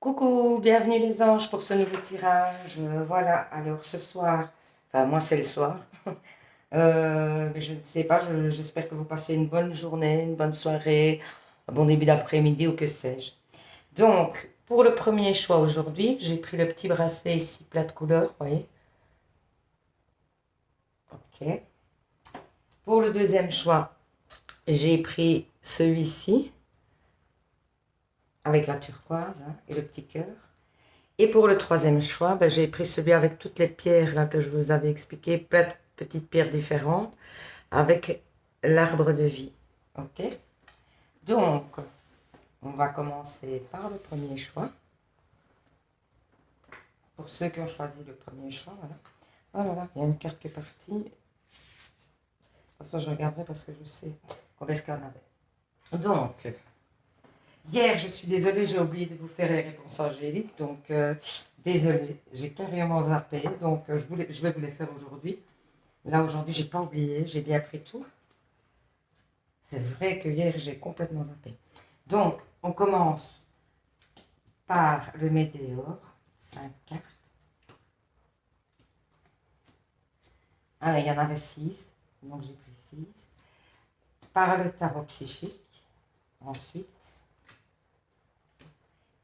Coucou, bienvenue les anges pour ce nouveau tirage. Voilà, alors ce soir, enfin moi c'est le soir, mais je ne sais pas, j'espère que vous passez une bonne journée, une bonne soirée, un bon début d'après-midi ou que sais-je. Donc, pour le premier choix aujourd'hui, j'ai pris le petit bracelet ici, plat de couleur, vous voyez. Ok. Pour le deuxième choix, j'ai pris celui-ci, avec la turquoise hein, et le petit cœur. Et pour le troisième choix, ben, j'ai pris celui avec toutes les pierres là, que je vous avais expliqué, plein de petites pierres différentes, avec l'arbre de vie. Ok. Donc, on va commencer par le premier choix. Pour ceux qui ont choisi le premier choix, voilà. Oh là là, il y a une carte qui est partie. De toute façon, je regarderai parce que je sais combien est-ce qu'il y en avait. Donc, hier, je suis désolée, j'ai oublié de vous faire les réponses angéliques. Donc, désolée, j'ai carrément zappé. Donc, je vais vous les faire aujourd'hui. Là, aujourd'hui, j'ai pas oublié, j'ai bien pris tout. C'est vrai que hier, j'ai complètement zappé. Donc, on commence par le météore. 5 cartes. Ah, il y en avait 6. Donc, j'ai pris 6. Par le tarot psychique. Ensuite.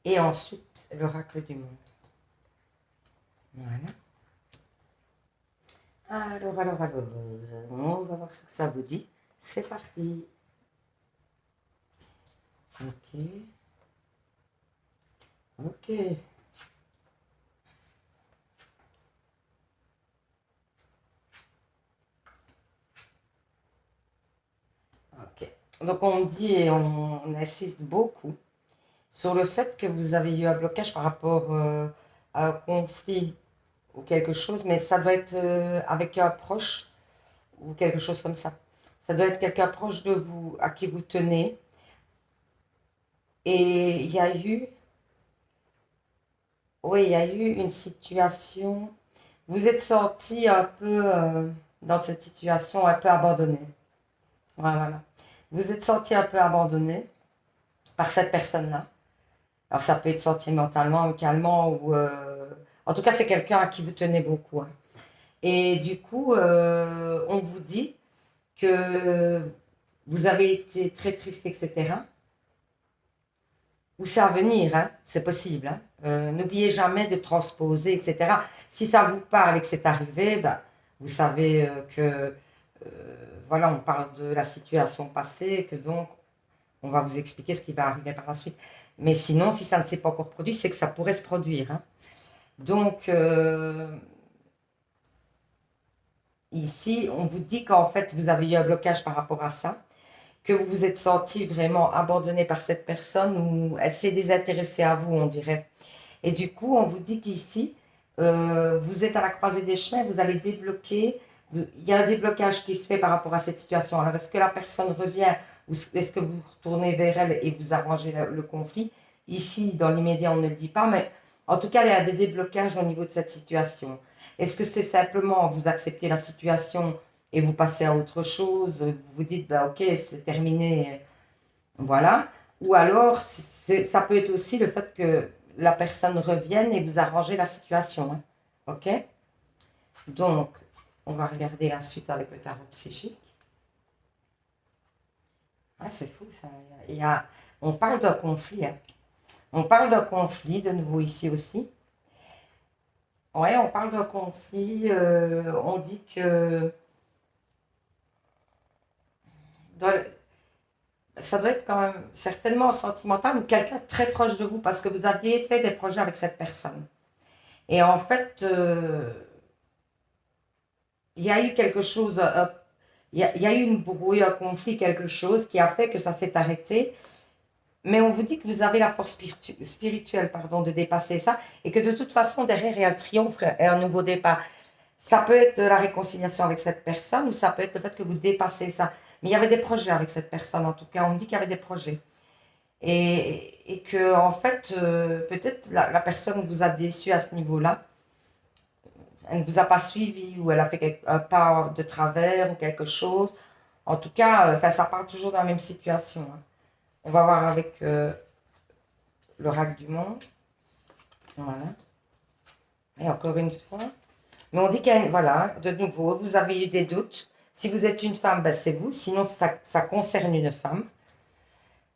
Et ensuite, l'oracle du monde. Voilà. Alors, on va voir ce que ça vous dit. C'est parti. Ok. Ok. Ok. Donc, on dit et on insiste beaucoup sur le fait que vous avez eu un blocage par rapport à un conflit ou quelque chose, mais ça doit être avec un proche ou quelque chose comme ça. Ça doit être quelqu'un proche de vous, à qui vous tenez. Et il y a eu, oui, il y a eu une situation, vous êtes senti un peu, dans cette situation, un peu abandonné. Voilà. Vous êtes senti un peu abandonné par cette personne-là. Alors ça peut être sentimentalement, amicalement, ou... en tout cas, c'est quelqu'un à qui vous tenez beaucoup. Hein. Et du coup, on vous dit que vous avez été très triste, etc. Ou c'est à venir, hein, c'est possible. Hein. N'oubliez jamais de transposer, etc. Si ça vous parle et que c'est arrivé, ben, vous savez que, voilà, on parle de la situation passée, que donc, on va vous expliquer ce qui va arriver par la suite. Mais sinon, si ça ne s'est pas encore produit, c'est que ça pourrait se produire. Hein. Donc, ici, on vous dit qu'en fait, vous avez eu un blocage par rapport à ça, que vous vous êtes senti vraiment abandonné par cette personne ou elle s'est désintéressée à vous, on dirait. Et du coup, on vous dit qu'ici, vous êtes à la croisée des chemins, vous allez débloquer. Il y a un déblocage qui se fait par rapport à cette situation. Alors, est-ce que la personne revient ou est-ce que vous retournez vers elle et vous arrangez le conflit? Ici, dans l'immédiat, on ne le dit pas, mais en tout cas, il y a des déblocages au niveau de cette situation. Est-ce que c'est simplement vous acceptez la situation et vous passez à autre chose? Vous vous dites, bah, ok, c'est terminé, voilà. Ou alors, ça peut être aussi le fait que la personne revienne et vous arrangez la situation. Hein. Ok? Donc, on va regarder la suite avec le tarot psychique. Ah, c'est fou ça. On parle d'un conflit. Hein. On parle d'un conflit de nouveau ici aussi. Ouais, on parle d'un conflit. On dit que ça doit être quand même certainement sentimental ou quelqu'un très proche de vous parce que vous aviez fait des projets avec cette personne. Et en fait, il y a eu quelque chose, il y a eu une brouille, un conflit, quelque chose qui a fait que ça s'est arrêté. Mais on vous dit que vous avez la force spirituelle pardon, de dépasser ça et que de toute façon, derrière, il y a le triomphe et un nouveau départ. Ça peut être la réconciliation avec cette personne ou ça peut être le fait que vous dépassez ça. Mais il y avait des projets avec cette personne, en tout cas, on me dit qu'il y avait des projets. Et que, en fait, peut-être la personne vous a déçu à ce niveau-là. Elle ne vous a pas suivi ou elle a fait un pas de travers ou quelque chose. En tout cas, ça part toujours dans la même situation. Hein. On va voir avec l'oracle du monde. Voilà. Et encore une fois. Mais on dit voilà, de nouveau, vous avez eu des doutes. Si vous êtes une femme, ben c'est vous. Sinon, ça concerne une femme.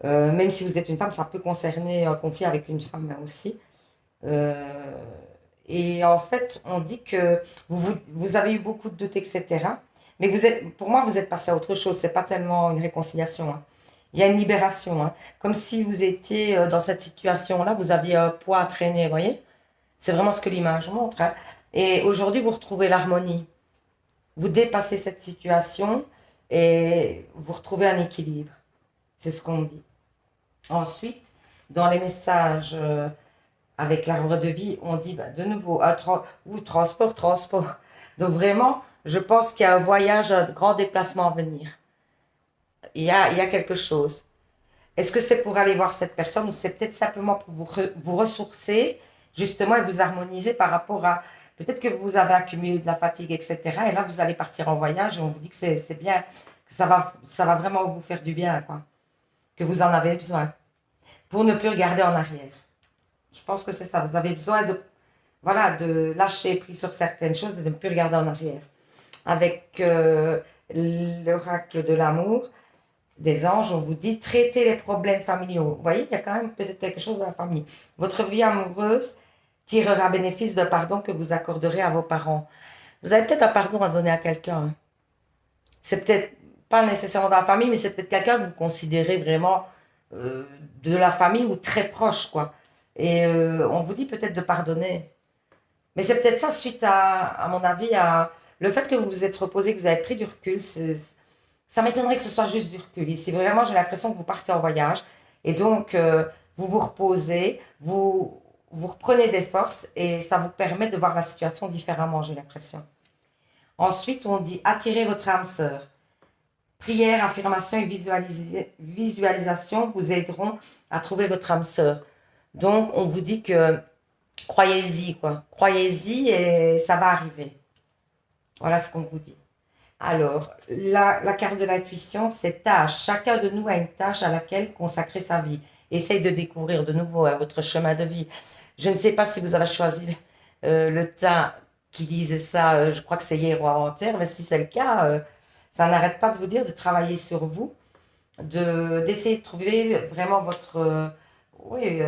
Même si vous êtes une femme, ça peut concerner un conflit avec une femme aussi. Euh, et en fait, on dit que vous avez eu beaucoup de doutes, etc. Mais pour moi, vous êtes passé à autre chose. C'est pas tellement une réconciliation, hein. Il y a une libération, hein. Comme si vous étiez dans cette situation-là, vous aviez un poids à traîner, vous voyez? C'est vraiment ce que l'image montre, hein. Et aujourd'hui, vous retrouvez l'harmonie. Vous dépassez cette situation et vous retrouvez un équilibre. C'est ce qu'on dit. Ensuite, dans les messages avec l'arbre de vie, on dit bah, de nouveau transport. Donc vraiment, je pense qu'il y a un voyage, un grand déplacement à venir. Il y a quelque chose. Est-ce que c'est pour aller voir cette personne ou c'est peut-être simplement pour vous ressourcer, justement, et vous harmoniser par rapport à... Peut-être que vous avez accumulé de la fatigue, etc. Et là, vous allez partir en voyage et on vous dit que c'est bien, que ça va vraiment vous faire du bien, quoi. Que vous en avez besoin. Pour ne plus regarder en arrière. Je pense que c'est ça. Vous avez besoin de, voilà, de lâcher prise sur certaines choses et de ne plus regarder en arrière. Avec l'oracle de l'amour, des anges, on vous dit traitez les problèmes familiaux. Vous voyez, il y a quand même peut-être quelque chose dans la famille. Votre vie amoureuse tirera bénéfice d'un pardon que vous accorderez à vos parents. Vous avez peut-être un pardon à donner à quelqu'un, hein. C'est peut-être pas nécessairement dans la famille, mais c'est peut-être quelqu'un que vous considérez vraiment euh, de la famille ou très proche, quoi. Et on vous dit peut-être de pardonner. Mais c'est peut-être ça suite à mon avis, à le fait que vous vous êtes reposé, que vous avez pris du recul. Ça m'étonnerait que ce soit juste du recul. Ici, vraiment, j'ai l'impression que vous partez en voyage. Et donc, vous vous reposez, vous reprenez des forces et ça vous permet de voir la situation différemment, j'ai l'impression. Ensuite, on dit attirez votre âme sœur. Prière, affirmation et visualisation vous aideront à trouver votre âme sœur. Donc, on vous dit que croyez-y, quoi. Croyez-y et ça va arriver. Voilà ce qu'on vous dit. Alors, la carte de l'intuition, c'est tâche. Chacun de nous a une tâche à laquelle consacrer sa vie. Essaye de découvrir de nouveau votre chemin de vie. Je ne sais pas si vous avez choisi le tas qui disait ça, je crois que c'est hier ou avant-hier, mais si c'est le cas, ça n'arrête pas de vous dire de travailler sur vous, d'essayer de trouver vraiment votre, oui,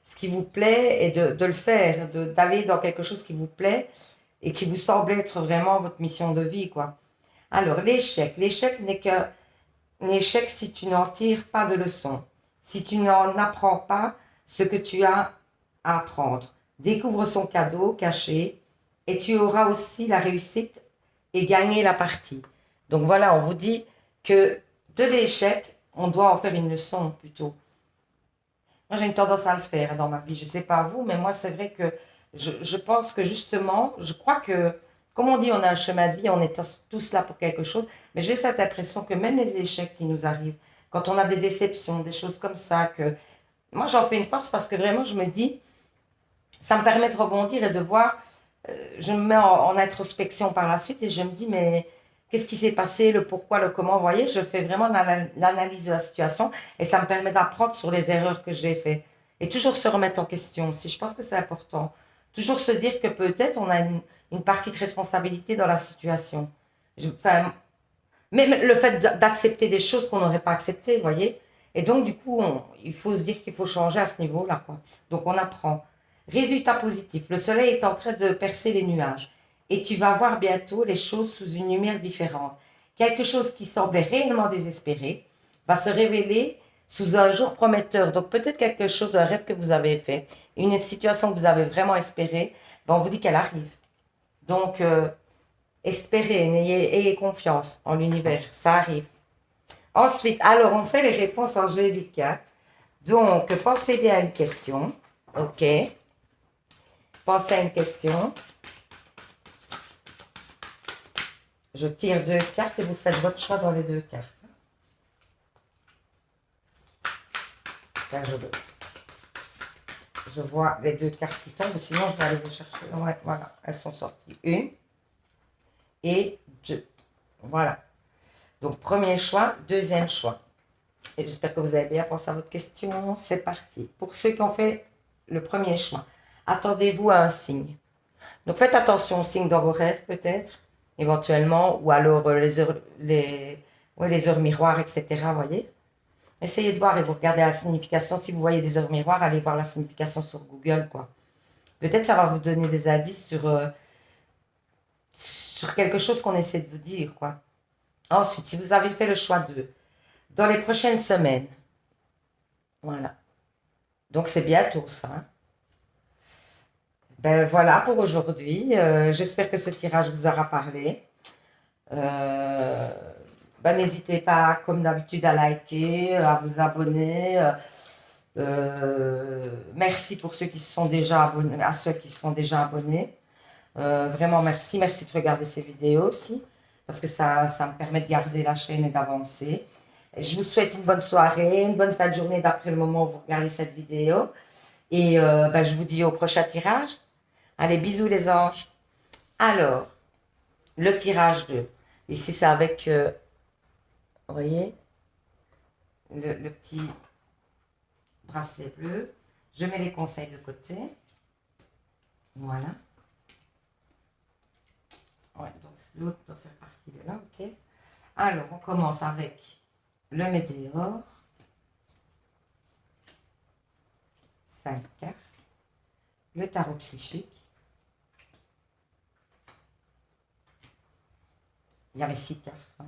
ce qui vous plaît et de le faire, d'aller dans quelque chose qui vous plaît et qui vous semble être vraiment votre mission de vie, quoi. Alors, l'échec. L'échec n'est qu'un échec si tu n'en tires pas de leçon, si tu n'en apprends pas ce que tu as à apprendre. Découvre son cadeau caché et tu auras aussi la réussite et gagner la partie. Donc voilà, on vous dit que de l'échec, on doit en faire une leçon plutôt. Moi, j'ai une tendance à le faire dans ma vie. Je ne sais pas vous, mais moi, c'est vrai que je pense que justement, je crois que, comme on dit, on a un chemin de vie, on est tous là pour quelque chose, mais j'ai cette impression que même les échecs qui nous arrivent, quand on a des déceptions, des choses comme ça, que moi, j'en fais une force parce que vraiment, je me dis, ça me permet de rebondir et de voir, je me mets en introspection par la suite et je me dis, mais qu'est-ce qui s'est passé, le pourquoi, le comment, vous voyez, je fais vraiment l'analyse de la situation et ça me permet d'apprendre sur les erreurs que j'ai faites. Et toujours se remettre en question aussi, je pense que c'est important. Toujours se dire que peut-être on a une partie de responsabilité dans la situation. Enfin, même le fait d'accepter des choses qu'on n'aurait pas acceptées, vous voyez. Et donc, du coup, il faut se dire qu'il faut changer à ce niveau-là, quoi. Donc, on apprend. Résultat positif. Le soleil est en train de percer les nuages. Et tu vas voir bientôt les choses sous une lumière différente. Quelque chose qui semblait réellement désespéré va se révéler sous un jour prometteur. Donc, peut-être quelque chose, un rêve que vous avez fait, une situation que vous avez vraiment espérée, ben, on vous dit qu'elle arrive. Donc, espérez, ayez confiance en l'univers, ça arrive. Ensuite, alors on fait les réponses angéliques, hein. Donc, pensez bien à une question. Ok. Pensez à une question. Je tire deux cartes et vous faites votre choix dans les deux cartes. Car je vois les deux cartes qui tombent, sinon je vais aller les chercher. Ouais, voilà, elles sont sorties. Une et deux. Voilà. Donc, premier choix, deuxième choix. Et j'espère que vous avez bien pensé à votre question. C'est parti. Pour ceux qui ont fait le premier choix. attendez-vous à un signe. Donc faites attention aux signes dans vos rêves peut-être, éventuellement, ou alors ouais, les heures miroirs, etc. Voyez. Essayez de voir et vous regardez la signification. Si vous voyez des heures miroirs, allez voir la signification sur Google, quoi. Peut-être ça va vous donner des indices sur quelque chose qu'on essaie de vous dire, quoi. Ensuite, si vous avez fait le choix de, dans les prochaines semaines, voilà. Donc c'est bientôt ça, hein. Ben voilà pour aujourd'hui. J'espère que ce tirage vous aura parlé. Euh, ben, n'hésitez pas, comme d'habitude, à liker, à vous abonner. Merci pour ceux qui se sont déjà abonnés, à ceux qui se sont déjà abonnés. Vraiment merci. Merci de regarder ces vidéos aussi, parce que ça me permet de garder la chaîne et d'avancer. Je vous souhaite une bonne soirée, une bonne fin de journée d'après le moment où vous regardez cette vidéo. Et ben, je vous dis au prochain tirage. Allez, bisous les anges. Alors, le tirage 2. Ici, c'est avec, vous voyez, le petit bracelet bleu. Je mets les conseils de côté. Voilà. Ouais, donc l'autre doit faire partie de là, ok. Alors, on commence avec le météore. 5 cartes. Le tarot psychique. Il y avait 6 cartes. Hein.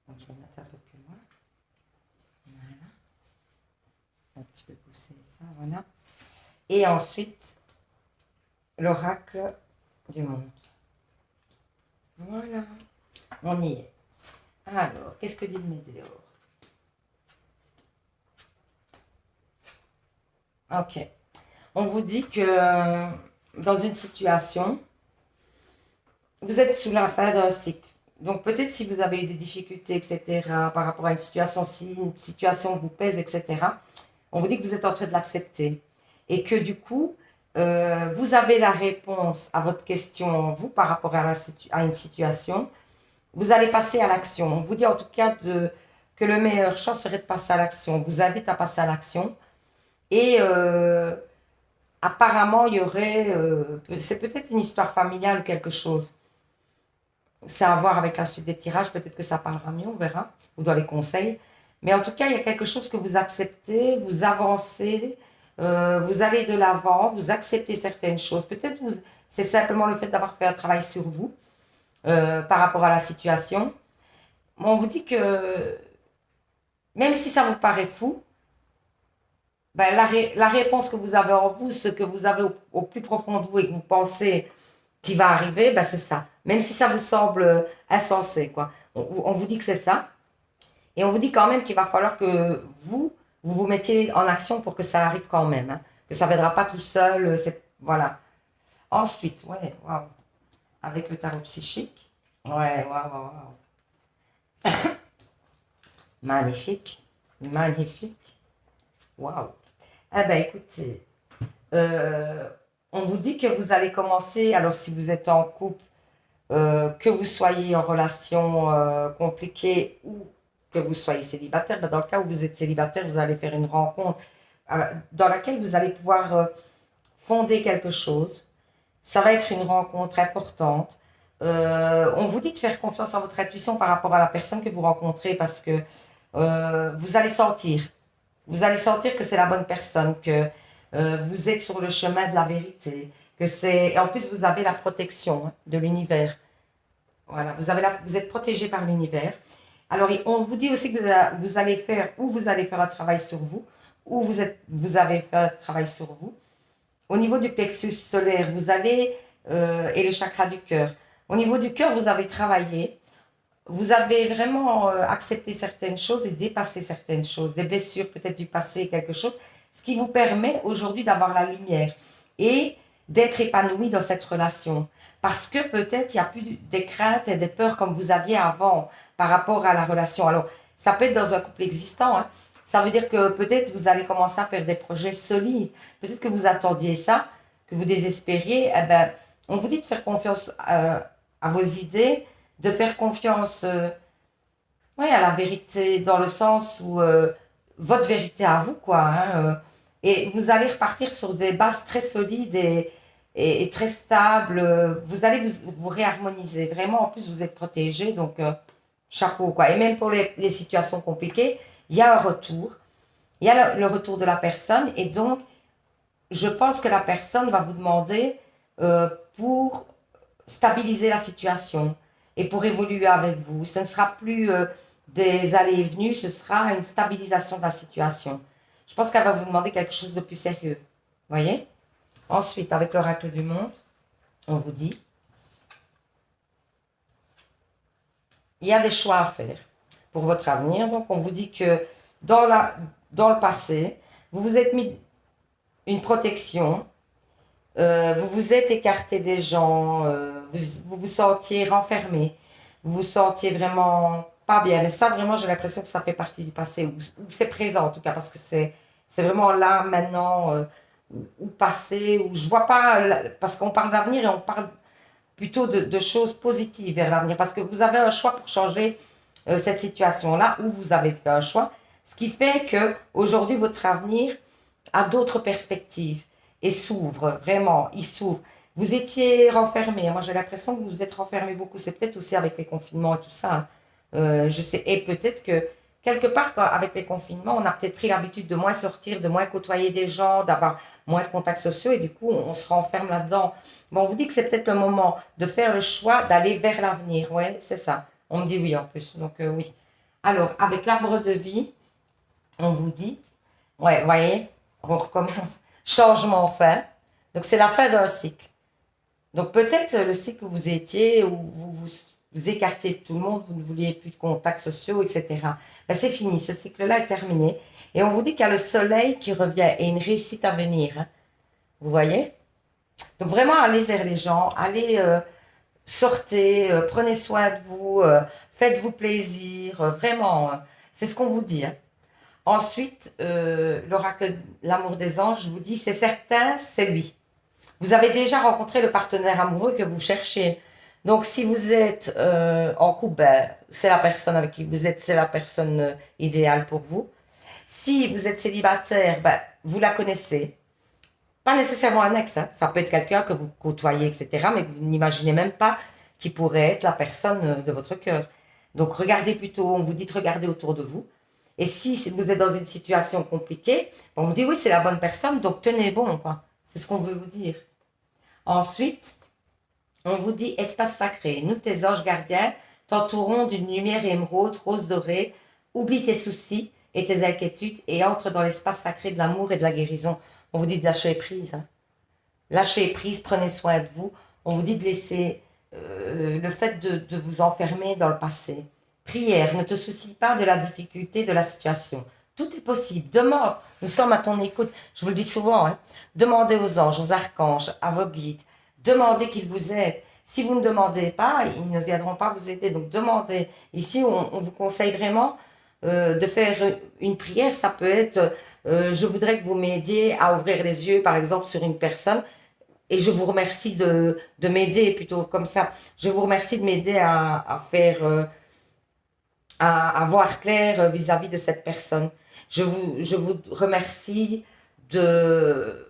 Donc, je vais mettre un peu plus loin. Voilà. Un petit peu pousser ça, voilà. Et ensuite, l'oracle du monde. Voilà. On y est. Alors, qu'est-ce que dit le météore? Ok. On vous dit que dans une situation, vous êtes sous la fin d'un cycle. Donc peut-être si vous avez eu des difficultés, etc., par rapport à une situation, si une situation vous pèse, etc., on vous dit que vous êtes en train de l'accepter. Et que du coup, vous avez la réponse à votre question, vous, par rapport à une situation. Vous allez passer à l'action. On vous dit en tout cas que le meilleur choix serait de passer à l'action. Vous invite à passer à l'action. Et apparemment, il y aurait, c'est peut-être une histoire familiale ou quelque chose. C'est à voir avec la suite des tirages, peut-être que ça parlera mieux, on verra, ou dans les conseils. Mais en tout cas, il y a quelque chose que vous acceptez, vous avancez, vous allez de l'avant, vous acceptez certaines choses. Peut-être c'est simplement le fait d'avoir fait un travail sur vous par rapport à la situation. On vous dit que même si ça vous paraît fou, ben, la réponse que vous avez en vous, ce que vous avez au plus profond de vous et que vous pensez qui va arriver, ben c'est ça. Même si ça vous semble insensé, quoi. On vous dit que c'est ça. Et on vous dit quand même qu'il va falloir que vous mettiez en action pour que ça arrive quand même. Hein. Que ça ne viendra pas tout seul. Voilà. Ensuite, ouais, waouh. Avec le tarot psychique. Ouais, waouh, waouh, waouh. Magnifique. Magnifique. Waouh. Eh ben, écoutez, on vous dit que vous allez commencer, alors si vous êtes en couple, que vous soyez en relation compliquée ou que vous soyez célibataire, ben dans le cas où vous êtes célibataire, vous allez faire une rencontre dans laquelle vous allez pouvoir fonder quelque chose. Ça va être une rencontre importante. On vous dit de faire confiance à votre intuition par rapport à la personne que vous rencontrez parce que vous allez sentir. Vous allez sentir que c'est la bonne personne, que vous êtes sur le chemin de la vérité, que c'est... Et en plus, vous avez la protection hein, de l'univers. Voilà, vous êtes protégé par l'univers. Alors, on vous dit aussi que vous allez faire, ou vous allez faire un travail sur vous, ou vous avez fait un travail sur vous. Au niveau du plexus solaire, vous allez, et le chakra du cœur. Au niveau du cœur, vous avez travaillé. Vous avez vraiment accepté certaines choses et dépassé certaines choses, des blessures peut-être du passé, quelque chose, ce qui vous permet aujourd'hui d'avoir la lumière et d'être épanoui dans cette relation. Parce que peut-être il n'y a plus des craintes et des peurs comme vous aviez avant par rapport à la relation. Alors, ça peut être dans un couple existant. Hein. Ça veut dire que peut-être vous allez commencer à faire des projets solides. Peut-être que vous attendiez ça, que vous désespériez. Eh ben, on vous dit de faire confiance à vos idées, de faire confiance ouais, à la vérité, dans le sens où votre vérité à vous, quoi. Hein, Et vous allez repartir sur des bases très solides et très stables. Vous allez vous réharmoniser. Vraiment, en plus, vous êtes protégé. Donc, chapeau, quoi. Et même pour les situations compliquées, il y a un retour. Il y a le retour de la personne. Et donc, je pense que la personne va vous demander pour stabiliser la situation et pour évoluer avec vous. Ce ne sera plus des allées et venues, ce sera une stabilisation de la situation. Je pense qu'elle va vous demander quelque chose de plus sérieux. Voyez? Ensuite, avec l'oracle du monde, on vous dit, il y a des choix à faire pour votre avenir. Donc, on vous dit que dans le passé, vous vous êtes mis une protection, vous vous êtes écarté des gens, vous vous sentiez renfermé, vous vous sentiez vraiment pas bien. Mais ça, vraiment, j'ai l'impression que ça fait partie du passé, ou c'est présent en tout cas, parce que c'est vraiment là, maintenant, ou passé, où je vois pas, parce qu'on parle d'avenir et on parle plutôt de choses positives vers l'avenir, parce que vous avez un choix pour changer cette situation-là, où vous avez fait un choix, ce qui fait que aujourd'hui votre avenir a d'autres perspectives et s'ouvre, vraiment, il s'ouvre. Vous étiez renfermé, moi j'ai l'impression que vous vous êtes renfermé beaucoup, c'est peut-être aussi avec les confinements et tout ça, hein. Je sais, et peut-être que quelque part, avec les confinements, on a peut-être pris l'habitude de moins sortir, de moins côtoyer des gens, d'avoir moins de contacts sociaux et du coup, on se renferme là-dedans. Bon, on vous dit que c'est peut-être le moment de faire le choix d'aller vers l'avenir. Ouais, c'est ça. On me dit oui en plus, donc oui. Alors, avec l'arbre de vie, on vous dit, ouais, voyez, on recommence. Changement fait. Donc, c'est la fin d'un cycle. Donc, peut-être le cycle où vous étiez, où vous écartiez de tout le monde, vous ne vouliez plus de contacts sociaux, etc. Ben, c'est fini, ce cycle-là est terminé. Et on vous dit qu'il y a le soleil qui revient et une réussite à venir, hein. Vous voyez? Donc, vraiment, allez vers les gens, allez, sortez, prenez soin de vous, faites-vous plaisir, vraiment, c'est ce qu'on vous dit, hein. Ensuite, l'oracle L'amour des anges vous dit, c'est certain, c'est lui. Vous avez déjà rencontré le partenaire amoureux que vous cherchez. Donc, si vous êtes en couple, ben, c'est la personne avec qui vous êtes, c'est la personne idéale pour vous. Si vous êtes célibataire, ben, vous la connaissez. Pas nécessairement un ex, hein. Ça peut être quelqu'un que vous côtoyez, etc., mais que vous n'imaginez même pas qui pourrait être la personne de votre cœur. Donc, regardez plutôt, on vous dit de regarder autour de vous. Et si vous êtes dans une situation compliquée, on vous dit oui, c'est la bonne personne, donc tenez bon, quoi. C'est ce qu'on veut vous dire. Ensuite, on vous dit espace sacré. Nous, tes anges gardiens, t'entourons d'une lumière émeraude, rose dorée. Oublie tes soucis et tes inquiétudes et entre dans l'espace sacré de l'amour et de la guérison. On vous dit de lâcher prise, hein. Lâchez prise, prenez soin de vous. On vous dit de laisser le fait de vous enfermer dans le passé. Prière, ne te soucie pas de la difficulté de la situation. Tout est possible. Demande. Nous sommes à ton écoute. Je vous le dis souvent, hein. Demandez aux anges, aux archanges, à vos guides. Demandez qu'ils vous aident. Si vous ne demandez pas, ils ne viendront pas vous aider. Donc demandez. Ici, on vous conseille vraiment de faire une prière. Ça peut être, je voudrais que vous m'aidiez à ouvrir les yeux, par exemple, sur une personne. Et je vous remercie de m'aider, plutôt comme ça. Je vous remercie de m'aider à faire, à voir clair vis-à-vis de cette personne. Je vous remercie de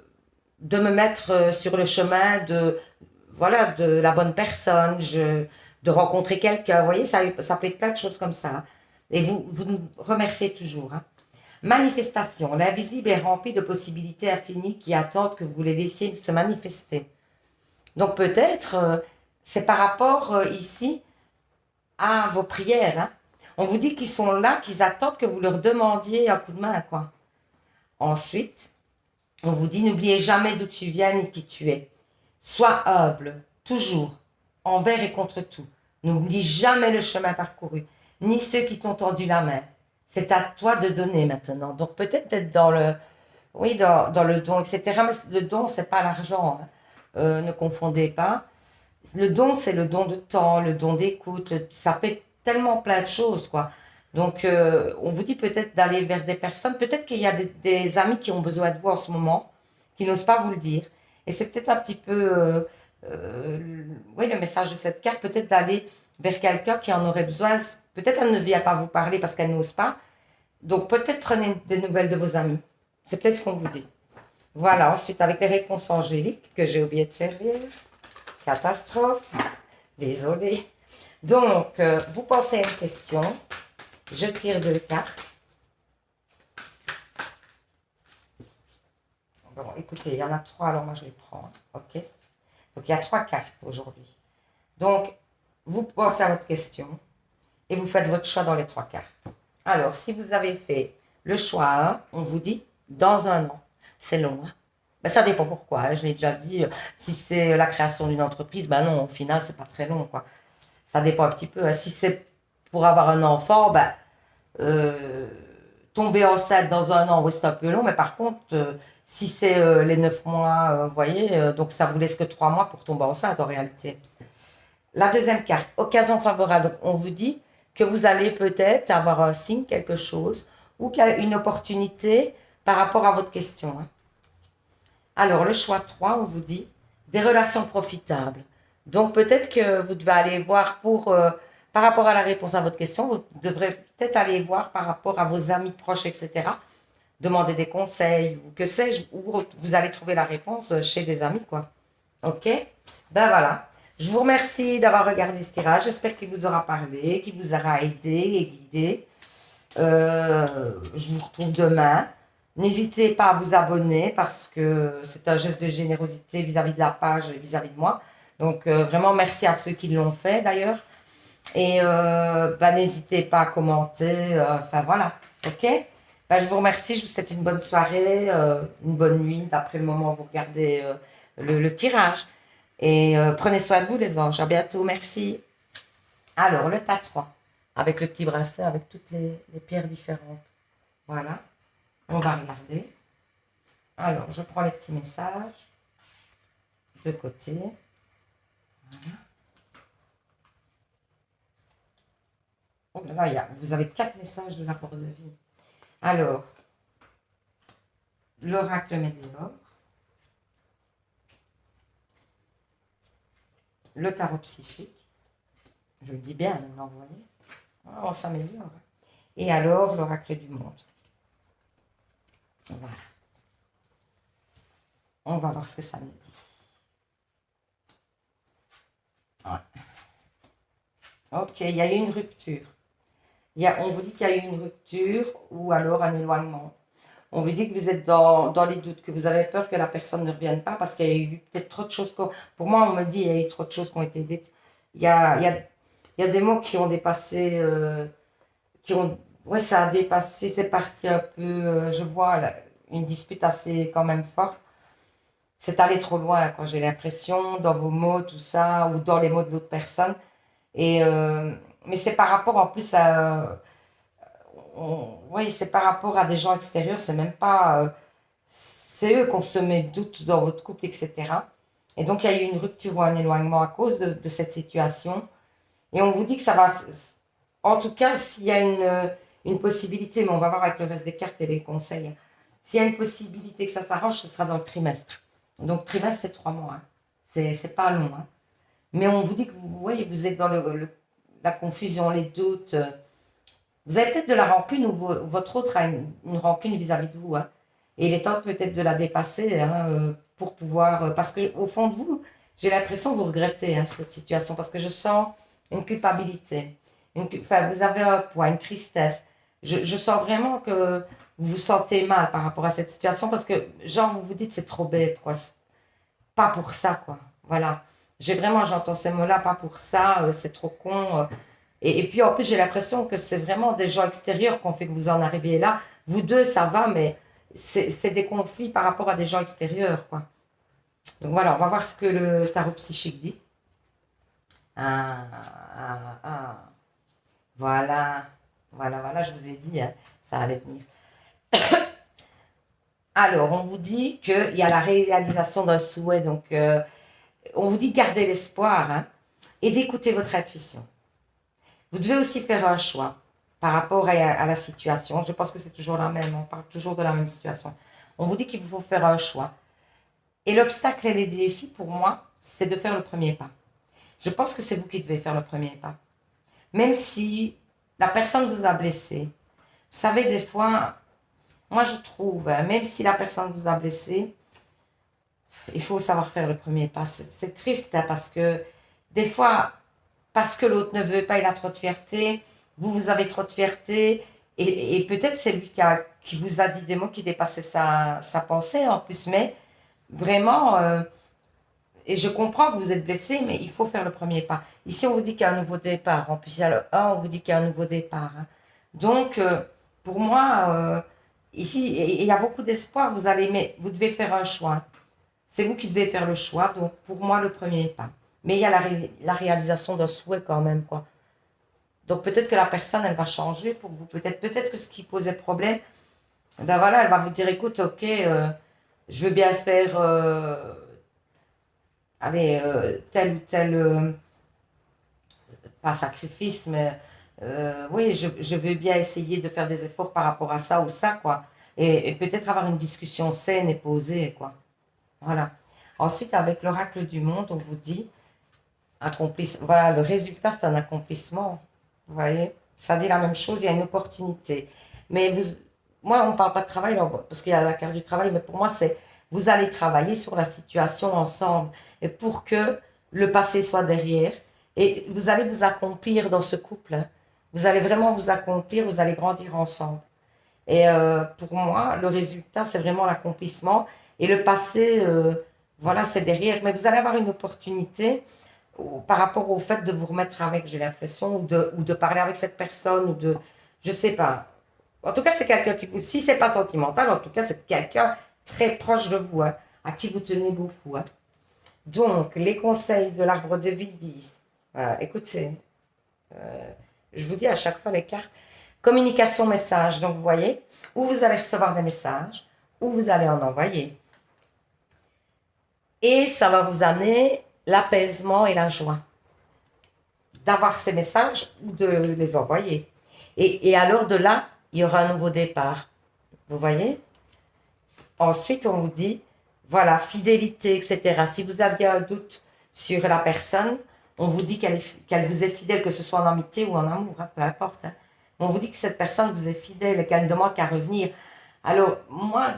me mettre sur le chemin voilà, de la bonne personne, de rencontrer quelqu'un. Vous voyez, ça peut être plein de choses comme ça. Et vous nous remerciez toujours, hein. Manifestation. L'invisible est rempli de possibilités infinies qui attendent que vous les laissiez se manifester. Donc peut-être, c'est par rapport ici à vos prières, hein. On vous dit qu'ils sont là, qu'ils attendent que vous leur demandiez un coup de main, quoi. Ensuite, on vous dit, n'oubliez jamais d'où tu viens ni qui tu es. Sois humble, toujours, envers et contre tout. N'oublie jamais le chemin parcouru, ni ceux qui t'ont tendu la main. C'est à toi de donner maintenant. Donc peut-être être dans le, oui, dans le don, etc. Mais le don, c'est pas l'argent, hein. Ne confondez pas. Le don, c'est le don de temps, le don d'écoute. Ça peut être tellement plein de choses, quoi. Donc, on vous dit peut-être d'aller vers des personnes. Peut-être qu'il y a des amis qui ont besoin de vous en ce moment, qui n'osent pas vous le dire. Et c'est peut-être un petit peu, oui, le message de cette carte, peut-être d'aller vers quelqu'un qui en aurait besoin. Peut-être elle ne vient pas vous parler parce qu'elle n'ose pas. Donc, peut-être prenez des nouvelles de vos amis. C'est peut-être ce qu'on vous dit. Voilà, ensuite avec les réponses angéliques que j'ai oublié de faire hier. Catastrophe. Désolée. Donc, vous pensez à une question. Je tire 2 cartes. Bon, écoutez, il y en a 3, alors moi je les prends. Ok. Donc, il y a 3 cartes aujourd'hui. Donc, vous pensez à votre question et vous faites votre choix dans les 3 cartes. Alors, si vous avez fait le choix 1, on vous dit dans un an. C'est long, hein? Ben, ça dépend pourquoi, hein. Je l'ai déjà dit. Si c'est la création d'une entreprise, ben non, au final, c'est pas très long, quoi. Ça dépend un petit peu, hein. Si c'est pour avoir un enfant, ben, euh, tomber enceinte dans un an, oui, c'est un peu long. Mais par contre, si c'est les 9 mois, vous voyez, donc ça vous laisse que 3 mois pour tomber enceinte en réalité. La deuxième carte, occasion favorable. Donc, on vous dit que vous allez peut-être avoir un signe, quelque chose, ou qu'il y a une opportunité par rapport à votre question, hein. Alors, le choix 3, on vous dit des relations profitables. Donc, peut-être que vous devez aller voir par rapport à la réponse à votre question, vous devrez peut-être aller voir par rapport à vos amis proches, etc. Demander des conseils, ou que sais-je, ou vous allez trouver la réponse chez des amis, quoi. Ok? Ben voilà. Je vous remercie d'avoir regardé ce tirage. J'espère qu'il vous aura parlé, qu'il vous aura aidé et guidé. Je vous retrouve demain. N'hésitez pas à vous abonner parce que c'est un geste de générosité vis-à-vis de la page et vis-à-vis de moi. Donc vraiment merci à ceux qui l'ont fait d'ailleurs. Et ben, n'hésitez pas à commenter. Enfin voilà. Ok? Ben, je vous remercie. Je vous souhaite une bonne soirée, une bonne nuit d'après le moment où vous regardez le tirage. Et prenez soin de vous les anges. À bientôt. Merci. Alors le tas 3 avec le petit bracelet avec toutes les pierres différentes. Voilà. On va regarder. Alors, je prends les petits messages de côté. Voilà. Oh là là, vous avez 4 messages de l'arbre de vie. Alors, l'oracle Météore, le tarot psychique, je le dis bien maintenant, vous voyez, on s'améliore. Et alors, l'oracle du monde. Voilà. On va voir ce que ça nous dit. Ouais. Ok, il y a eu une rupture. On vous dit qu'il y a eu une rupture ou alors un éloignement. On vous dit que vous êtes dans les doutes, que vous avez peur que la personne ne revienne pas parce qu'il y a eu peut-être trop de choses. Pour moi, on me dit qu'il y a eu trop de choses qui ont été dites. Il y a des mots qui ont dépassé, ouais, ça a dépassé, c'est parti un peu, je vois une dispute assez quand même forte. C'est allé trop loin, quand j'ai l'impression, dans vos mots, tout ça, ou dans les mots de l'autre personne. Et, mais c'est par rapport en plus à, oui, c'est par rapport à des gens extérieurs, c'est même pas, c'est eux qu'on se met doute dans votre couple, etc. Et donc il y a eu une rupture ou un éloignement à cause de cette situation. Et on vous dit que ça va, en tout cas, s'il y a une possibilité, mais on va voir avec le reste des cartes et les conseils, s'il y a une possibilité que ça s'arrange, ce sera dans le trimestre. Donc trimestre, c'est 3 mois, hein. C'est pas long, hein. Mais on vous dit que vous voyez, vous êtes dans la confusion, les doutes. Vous avez peut-être de la rancune ou votre autre a une rancune vis-à-vis de vous, hein. Et il est temps peut-être de la dépasser, hein, pour pouvoir. Parce qu'au fond de vous, j'ai l'impression que vous regrettez, hein, cette situation parce que je sens une culpabilité. Enfin, vous avez un poids, une tristesse. Je sens vraiment que vous vous sentez mal par rapport à cette situation parce que, genre, vous vous dites c'est trop bête, quoi. Pas pour ça, quoi. Voilà. J'entends ces mots-là, pas pour ça, c'est trop con. Et puis en plus, j'ai l'impression que c'est vraiment des gens extérieurs qui ont fait que vous en arriviez là. Vous deux, ça va, mais c'est des conflits par rapport à des gens extérieurs, quoi. Donc voilà, on va voir ce que le tarot psychique dit. Ah, ah, ah. Voilà, voilà, je vous ai dit, hein, ça allait venir. Alors, on vous dit qu'il y a la réalisation d'un souhait, donc on vous dit de garder l'espoir, hein, et d'écouter votre intuition. Vous devez aussi faire un choix par rapport à la situation. Je pense que c'est toujours la même, on parle toujours de la même situation. On vous dit qu'il faut faire un choix. Et l'obstacle et les défis, pour moi, c'est de faire le premier pas. Je pense que c'est vous qui devez faire le premier pas. Même si la personne vous a blessé. Vous savez, des fois, moi je trouve, hein, même si la personne vous a blessé, il faut savoir faire le premier pas. C'est triste hein, parce que des fois, parce que l'autre ne veut pas, il a trop de fierté, vous avez trop de fierté, et peut-être c'est lui qui vous a dit des mots qui dépassaient sa pensée en plus, mais vraiment, et je comprends que vous êtes blessé, mais il faut faire le premier pas. Ici, on vous dit qu'il y a un nouveau départ. En plus, il y a le 1, on vous dit qu'il y a un nouveau départ. Hein. Donc, pour moi, ici, il y a beaucoup d'espoir. Mais vous devez faire un choix. C'est vous qui devez faire le choix. Donc, pour moi, le premier pas. Mais il y a la réalisation d'un souhait quand même, quoi. Donc, peut-être que la personne, elle va changer pour vous. Peut-être que ce qui posait problème, ben voilà, elle va vous dire, écoute, ok, je veux bien faire, allez, tel ou tel, pas sacrifice, mais oui, je veux bien essayer de faire des efforts par rapport à ça ou ça, quoi. Et peut-être avoir une discussion saine et posée, quoi. Voilà. Ensuite, avec l'oracle du monde, on vous dit, voilà, le résultat, c'est un accomplissement. Vous voyez? Ça dit la même chose, il y a une opportunité. Mais moi, on ne parle pas de travail, parce qu'il y a la carte du travail, mais pour moi, c'est, vous allez travailler sur la situation ensemble. Et pour que le passé soit derrière, et vous allez vous accomplir dans ce couple. Hein. Vous allez vraiment vous accomplir, vous allez grandir ensemble. Et pour moi, le résultat, c'est vraiment l'accomplissement. Et le passé, voilà, c'est derrière. Mais vous allez avoir une opportunité par rapport au fait de vous remettre avec, j'ai l'impression, ou de parler avec cette personne, ou de, je sais pas. En tout cas, c'est quelqu'un qui vous, si c'est pas sentimental, en tout cas, c'est quelqu'un très proche de vous, hein, à qui vous tenez beaucoup. Hein. Donc, les conseils de l'arbre de vie disent, voilà, écoutez, je vous dis à chaque fois les cartes, communication message, donc vous voyez, où vous allez recevoir des messages, où vous allez en envoyer. Et ça va vous amener l'apaisement et la joie d'avoir ces messages ou de les envoyer. Et alors de là, il y aura un nouveau départ. Vous voyez? Ensuite, on vous dit, voilà, fidélité, etc. Si vous aviez un doute sur la personne, on vous dit qu'elle vous est fidèle, que ce soit en amitié ou en amour, hein, peu importe. Hein. On vous dit que cette personne vous est fidèle et qu'elle ne demande qu'à revenir. Alors, moi,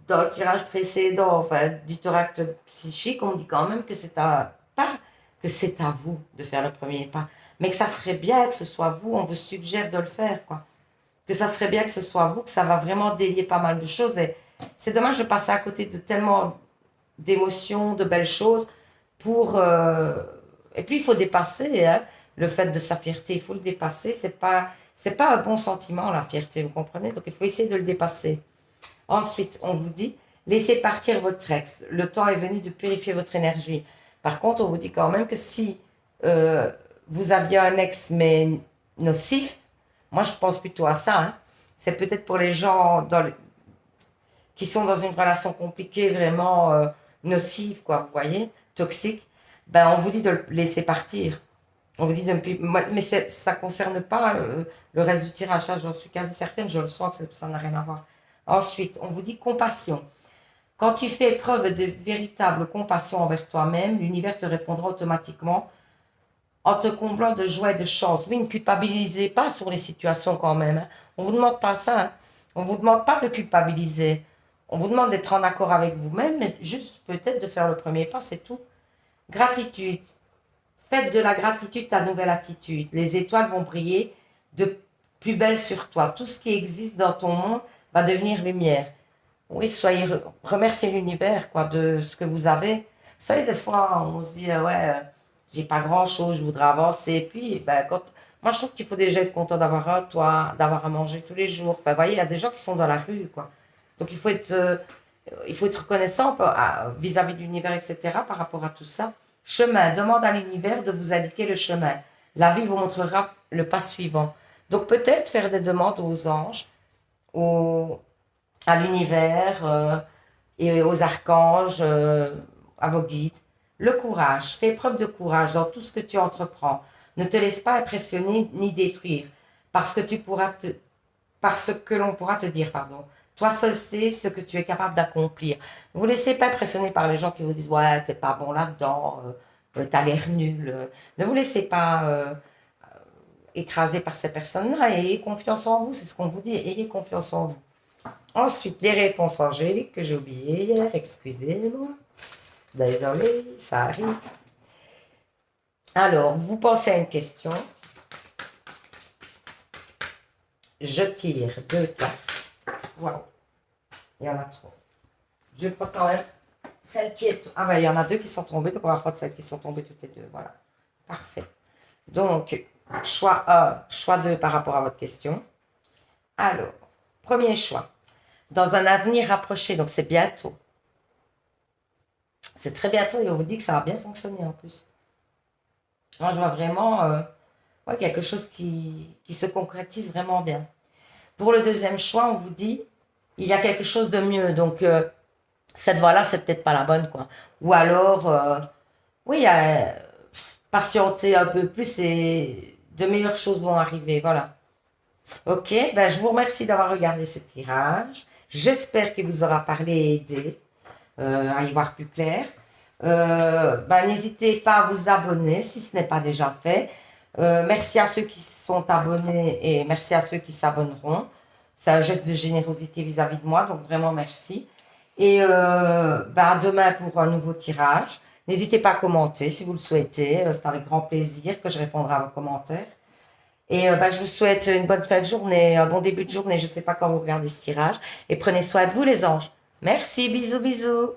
dans le tirage précédent, enfin, du thorax psychique, on me dit quand même que pas que c'est à vous de faire le premier pas, mais que ça serait bien que ce soit vous, on vous suggère de le faire, quoi. Que ça serait bien que ce soit vous, que ça va vraiment délier pas mal de choses. Et c'est dommage de passer à côté de tellement d'émotions, de belles choses pour... Et puis, il faut dépasser hein, le fait de sa fierté. Il faut le dépasser. C'est pas un bon sentiment, la fierté, vous comprenez? Donc, il faut essayer de le dépasser. Ensuite, on vous dit, laissez partir votre ex. Le temps est venu de purifier votre énergie. Par contre, on vous dit quand même que si vous aviez un ex, mais nocif, moi, je pense plutôt à ça. Hein. C'est peut-être pour les gens qui sont dans une relation compliquée, vraiment nocive, quoi, vous voyez, toxique. Ben, on vous dit de le laisser partir. On vous dit de ne plus. Mais ça ne concerne pas le reste du tirage. J'en suis quasi certaine, je le sens que ça n'a rien à voir. Ensuite, on vous dit compassion. Quand tu fais preuve de véritable compassion envers toi-même, l'univers te répondra automatiquement en te comblant de joie et de chance. Oui, ne culpabilisez pas sur les situations quand même. Hein. On ne vous demande pas ça. Hein. On ne vous demande pas de culpabiliser. On vous demande d'être en accord avec vous-même, mais juste peut-être de faire le premier pas, c'est tout. Gratitude. Faites de la gratitude ta nouvelle attitude. Les étoiles vont briller de plus belle sur toi. Tout ce qui existe dans ton monde va devenir lumière. Oui, remerciez l'univers quoi, de ce que vous avez. Vous savez, des fois, on se dit, ouais, j'ai pas grand-chose, je voudrais avancer. Et puis, ben, moi, je trouve qu'il faut déjà être content d'avoir un toit, d'avoir à manger tous les jours. Enfin, vous voyez, il y a des gens qui sont dans la rue, quoi. Donc, il faut être reconnaissant vis-à-vis de l'univers, etc., par rapport à tout ça. Chemin, demande à l'univers de vous indiquer le chemin. La vie vous montrera le pas suivant. Donc, peut-être faire des demandes aux anges, à l'univers et aux archanges, à vos guides. Le courage. Fais preuve de courage dans tout ce que tu entreprends. Ne te laisse pas impressionner ni détruire par ce que l'on pourra te dire, pardon. Toi seul sais ce que tu es capable d'accomplir. Ne vous laissez pas impressionner par les gens qui vous disent ouais, t'es pas bon là-dedans, t'as l'air nul. Ne vous laissez pas écraser par ces personnes-là et ayez confiance en vous, c'est ce qu'on vous dit, ayez confiance en vous. Ensuite, les réponses angéliques que j'ai oubliées hier, excusez-moi. Désolée, ça arrive. Alors, vous pensez à une question. Je tire 2 cartes. Waouh, il y en a trop. Je prends quand même celle qui est... Ah ben, il y en a 2 qui sont tombées, donc on va prendre celles qui sont tombées toutes les 2. Voilà, parfait. Donc, choix 1, choix 2 par rapport à votre question. Alors, premier choix. Dans un avenir rapproché, donc c'est bientôt. C'est très bientôt et on vous dit que ça va bien fonctionner en plus. Moi, je vois vraiment ouais, quelque chose qui se concrétise vraiment bien. Pour le deuxième choix, on vous dit, il y a quelque chose de mieux. Donc, cette voie-là, c'est peut-être pas la bonne, quoi. Ou alors, oui, patienter un peu plus et de meilleures choses vont arriver. Voilà. Ok, ben, je vous remercie d'avoir regardé ce tirage. J'espère qu'il vous aura parlé et aidé à y voir plus clair. Ben, n'hésitez pas à vous abonner si ce n'est pas déjà fait. Merci à ceux qui sont abonnés et merci à ceux qui s'abonneront. C'est un geste de générosité vis-à-vis de moi, donc vraiment merci. Et ben, demain pour un nouveau tirage. N'hésitez pas à commenter si vous le souhaitez. C'est avec grand plaisir que je répondrai à vos commentaires. Et ben, je vous souhaite une bonne fin de journée, un bon début de journée. Je ne sais pas quand vous regardez ce tirage. Et prenez soin de vous les anges. Merci, bisous, bisous.